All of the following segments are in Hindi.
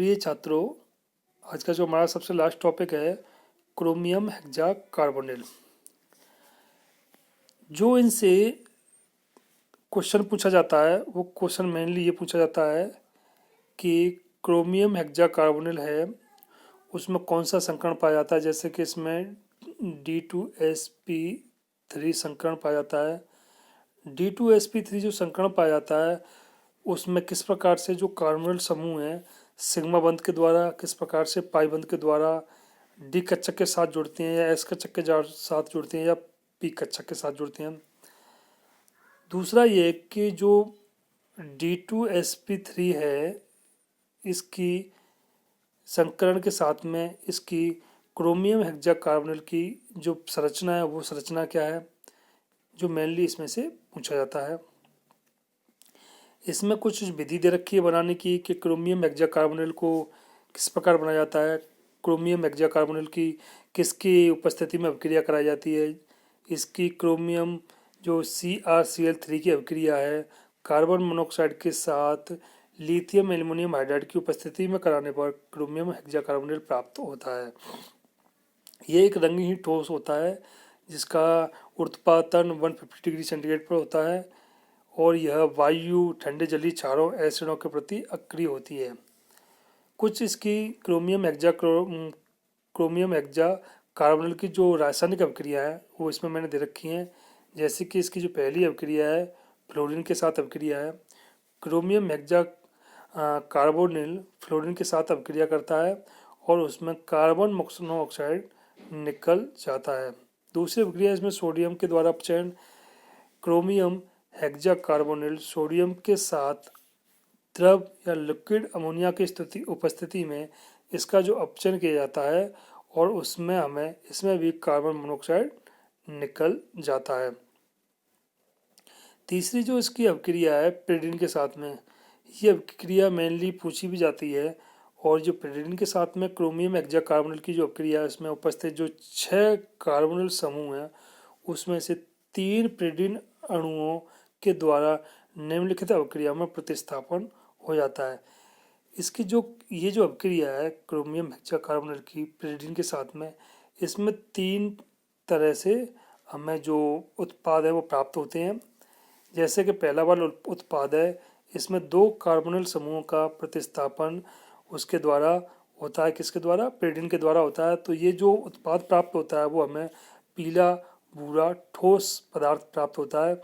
प्रिय छात्रों, आज का जो हमारा सबसे लास्ट टॉपिक है क्रोमियम हेक्सा कार्बोनिल। जो इनसे क्वेश्चन पूछा जाता है वो क्वेश्चन मेनली ये पूछा जाता है कि क्रोमियम हेक्सा कार्बोनिल है उसमें कौन सा संकरण पाया जाता है। जैसे कि इसमें D2sp3 संकरण पाया जाता है। D2sp3 जो संकरण पाया जाता है उसमें किस प्रकार से जो कार्बोनिल समूह हैं सिग्मा बंध के द्वारा, किस प्रकार से पाई बंध के द्वारा डी कक्षक के साथ जुड़ती हैं या एस कक्षक के साथ जुड़ती हैं या पी कक्षक के साथ जुड़ती हैं। दूसरा ये कि जो D2sp3 है इसकी संकरण के साथ में इसकी क्रोमियम हेक्सा कार्बोनिल की जो संरचना है वो संरचना क्या है, जो मेनली इसमें से पूछा जाता है। इसमें कुछ विधि दे रखी है बनाने की कि क्रोमियम हेक्सा कार्बोनिल को किस प्रकार बनाया जाता है, क्रोमियम हेक्सा कार्बोनिल की किसकी उपस्थिति में अभिक्रिया कराई जाती है, इसकी क्रोमियम जो CrCl3 की अभिक्रिया है कार्बन मोनोऑक्साइड के साथ लिथियम एल्युमिनियम हाइड्राइड की उपस्थिति में कराने पर क्रोमियम हेक्सा कार्बोनिल प्राप्त होता है। ये एक रंगहीन ठोस होता है जिसका उत्पादन 150 डिग्री सेंटीग्रेड पर होता है और यह वायु, ठंडे जलीय क्षारों, एसिडों के प्रति अक्रिय होती है। कुछ इसकी क्रोमियम हेक्सा कार्बोनिल की जो रासायनिक अभिक्रिया है वो इसमें मैंने दे रखी हैं। जैसे कि इसकी जो पहली अभिक्रिया है फ्लोरीन के साथ अभिक्रिया है। क्रोमियम हेक्सा कार्बोनिल फ्लोरीन के साथ अभिक्रिया करता है और उसमें कार्बन मोनोऑक्साइड निकल जाता है। दूसरी अभिक्रिया इसमें सोडियम के द्वारा अपचयन। क्रोमियम हेक्सा कार्बोनिल सोडियम के साथ द्रव या लिक्विड अमोनिया की उपस्थिति में इसका जो अपचयन किया जाता है और उसमें इसमें भी कार्बन मोनोऑक्साइड निकल जाता है। तीसरी जो इसकी अभिक्रिया है पिरीडिन के साथ में, ये अभिक्रिया मेनली पूछी भी जाती है और जो पिरीडिन के साथ में क्रोमियम हेक्सा कार्बोनिल की जो अभिक्रिया है उसमें उपस्थित जो 6 कार्बोनिल समूह हैं उसमें से 3 पिरीडिन अणुओं के द्वारा निम्नलिखित अभिक्रिया में प्रतिस्थापन हो जाता है। इसकी ये जो अभिक्रिया है क्रोमियम हेक्सा कार्बोनिल की पिरीडिन के साथ में, इसमें 3 तरह से हमें जो उत्पाद है वो प्राप्त होते हैं। जैसे कि पहला वाला उत्पाद है इसमें 2 कार्बोनिल समूहों का प्रतिस्थापन उसके द्वारा होता है, किसके द्वारा, पिरीडिन के द्वारा होता है। तो ये जो उत्पाद प्राप्त होता है वो हमें पीला भूरा ठोस पदार्थ प्राप्त होता है।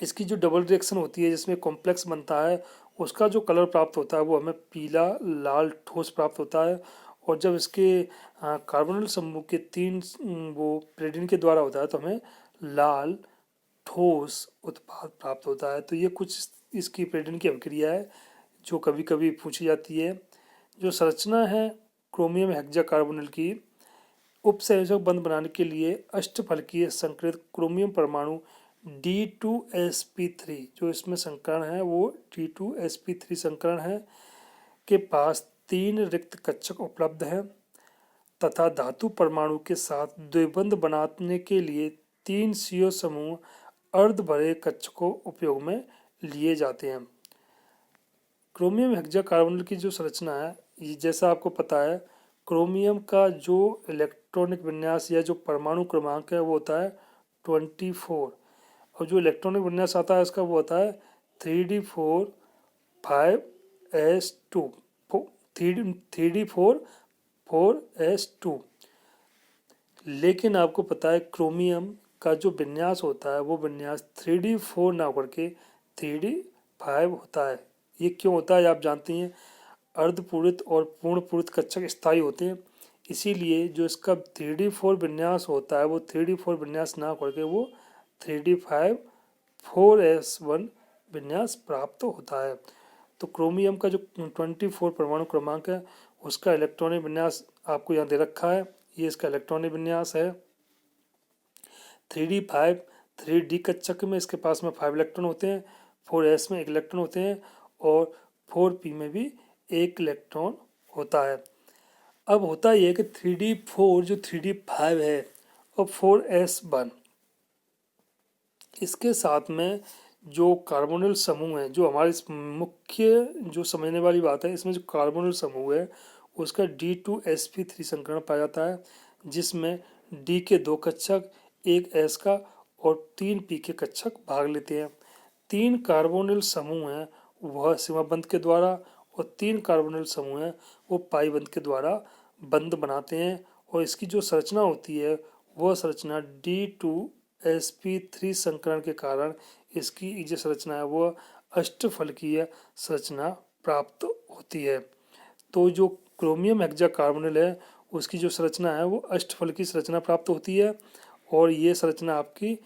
इसकी जो डबल रिएक्शन होती है जिसमें कॉम्प्लेक्स बनता है उसका जो कलर प्राप्त होता है वो हमें पीला लाल ठोस प्राप्त होता है। और जब इसके कार्बोनिल समूह के 3 वो पिरीडिन के द्वारा होता है तो हमें लाल ठोस उत्पाद प्राप्त होता है। तो ये कुछ इसकी पिरीडिन की अभिक्रिया है जो कभी कभी पूछी जाती है। जो संरचना है क्रोमियम हेक्सा कार्बोनिल की, उपसंयोजक बंध बनाने के लिए अष्टफलकीय संकरित क्रोमियम परमाणु D2sp3 जो इसमें संकरण है वो D2sp3 संकरण है के पास 3 रिक्त कक्षक उपलब्ध हैं तथा धातु परमाणु के साथ द्विबंध बनाने के लिए 3 CO समूह अर्ध भरे कक्षकों उपयोग में लिए जाते हैं। क्रोमियम हेक्सा कार्बोनिल की जो संरचना है ये जैसा आपको पता है क्रोमियम का जो इलेक्ट्रॉनिक विन्यास या जो परमाणु क्रमांक है वो होता है 24 और जो इलेक्ट्रॉनिक विन्यास आता है इसका वो होता है 3d4 5s2 3d4 4s2। लेकिन आपको पता है क्रोमियम का जो विन्यास होता है वो विन्यास 3d4 ना करके 3d5 होता है। ये क्यों होता है आप जानती हैं, अर्धपूरित और पूर्णपूरित कक्षक स्थायी होते हैं, इसीलिए जो इसका 3d4 विन्यास होता है वो 3d4 विन्यास ना करके वो 3d5 4s1 विन्यास प्राप्त होता है। तो क्रोमियम का जो 24 परमाणु क्रमांक है उसका इलेक्ट्रॉनिक विन्यास आपको यहाँ दे रखा है, ये इसका इलेक्ट्रॉनिक विन्यास है 3d5। 3d कक्षक में इसके पास में 5 इलेक्ट्रॉन होते हैं, 4s में 1 इलेक्ट्रॉन होते हैं और 4p में भी 1 इलेक्ट्रॉन होता है। अब होता यह कि 3d4 जो 3d5 है और 4s1 इसके साथ में जो कार्बोनिल समूह है, जो हमारे इस मुख्य जो समझने वाली बात है, इसमें जो कार्बोनिल समूह है उसका D2sp3 संकरण पाया जाता है, जिसमें D के 2 कक्षक, 1 S का और 3 P के कक्षक भाग लेते हैं। 3 कार्बोनिल समूह हैं वह सीमा बंध के द्वारा, और 3 कार्बोनिल समूह हैं वो पाई बंध के द्वारा बंध बनाते हैं, और इसकी जो संरचना होती है वह संरचना D2sp3 संकरण के कारण इसकी जो संरचना है वह अष्टफलकीय संरचना प्राप्त होती है। तो जो क्रोमियम हेक्साकार्बोनिल है उसकी जो संरचना है वो अष्टफलकीय संरचना प्राप्त होती है, और ये संरचना आपकी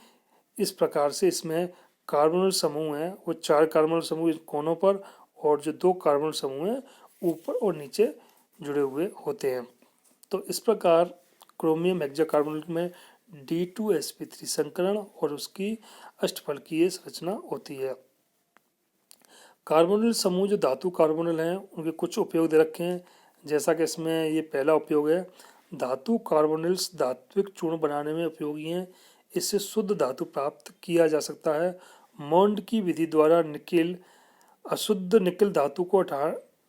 इस प्रकार से, इसमें कार्बोनिल समूह हैं वो 4 कार्बोनिल समूह कोनों पर और जो 2 कार्बोनिल समूह हैं ऊपर और नीचे जुड़े हुए होते हैं। तो इस प्रकार क्रोमियम हेक्साकार्बोनिल में D2sp3 संकरण और उसकी अष्टफलकीय संरचना होती है। कार्बोनिल समूह जो धातु कार्बोनिल हैं उनके कुछ उपयोग दे रखे हैं, जैसा कि इसमें ये पहला उपयोग है, धातु कार्बोनिल्स धात्विक चूर्ण बनाने में उपयोगी हैं। इससे शुद्ध धातु प्राप्त किया जा सकता है। मॉन्ड की विधि द्वारा निकेल अशुद्ध निकेल धातु को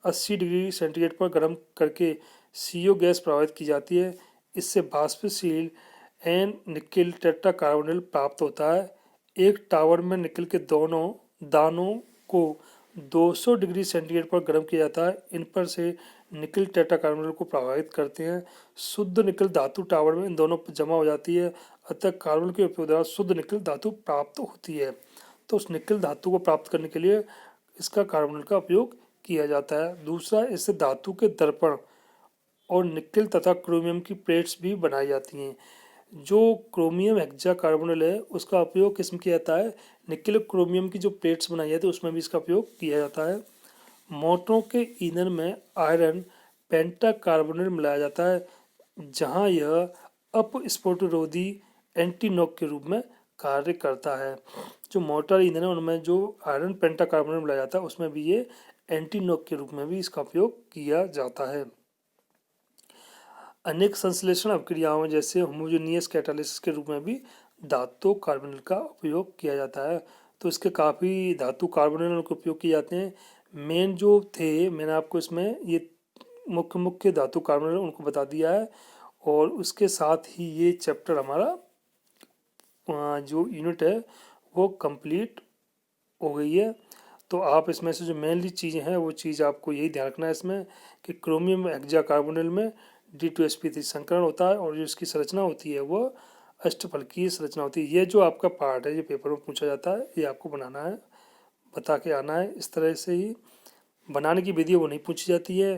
80 डिग्री सेंटीग्रेड पर गर्म करके CO गैस प्रभावित की जाती है। इससे बाष्पशील एन निकेल टेट्रा कार्बोनिल प्राप्त होता है। एक टावर में निकेल के दोनों दानों को 200 डिग्री सेंटीग्रेड पर गर्म किया जाता है। इन पर से निकेल टेट्रा कार्बोनिल को प्रभावित करते हैं। शुद्ध निकेल धातु टावर में इन दोनों पर जमा हो जाती है, अतः कार्बन के उपयोग द्वारा शुद्ध निकेल धातु प्राप्त होती है। तो उस निकेल धातु को प्राप्त करने के लिए इसका कार्बोनिल का उपयोग किया जाता है। दूसरा, इससे धातु के दर्पण और निकेल तथा क्रोमियम की प्लेट्स भी बनाई जाती हैं। जो क्रोमियम हेक्साकार्बोनिल है उसका उपयोग किस में किया जाता है, निकेल क्रोमियम की जो प्लेट्स बनाई जाती है उसमें भी इसका उपयोग किया जाता है। मोटरों के ईंधन में आयरन पेंटाकार्बोनेट मिलाया जाता है, जहां यह अपस्फोटरोधी एंटीनॉक के रूप में कार्य करता है। जो मोटर ईंधन है उनमें जो आयरन पेंटाकार्बोनेट मिलाया जाता है उसमें भी ये एंटीनॉक के रूप में भी इसका उपयोग किया जाता है। अनेक संश्लेषण अभिक्रियाओं में जैसे होमोजेनियस कैटालिसिस के रूप में भी धातु कार्बोनिल का उपयोग किया जाता है। तो इसके काफ़ी धातु कार्बोनिल के उपयोग किए जाते हैं। मेन जो थे, मैंने आपको इसमें ये मुख्य धातु कार्बोनिल उनको बता दिया है, और उसके साथ ही ये चैप्टर हमारा जो यूनिट है वो कंप्लीट हो गई है। तो आप इसमें से जो मेनली चीज़ें हैं वो चीज़ आपको यही ध्यान रखना है इसमें कि क्रोमियम हेक्साकार्बोनिल में D2sp3 संकरण होता है, और जो इसकी संरचना होती है वो अष्टफलकीय संरचना होती है। ये जो आपका पार्ट है ये पेपर में पूछा जाता है, ये आपको बनाना है, बता के आना है। इस तरह से ही बनाने की विधि वो नहीं पूछी जाती है।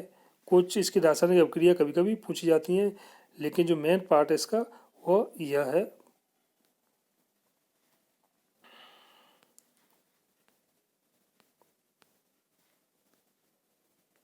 कुछ इसकी रासायनिक अभिक्रिया कभी कभी पूछी जाती हैं, लेकिन जो मेन पार्ट है इसका वो यह है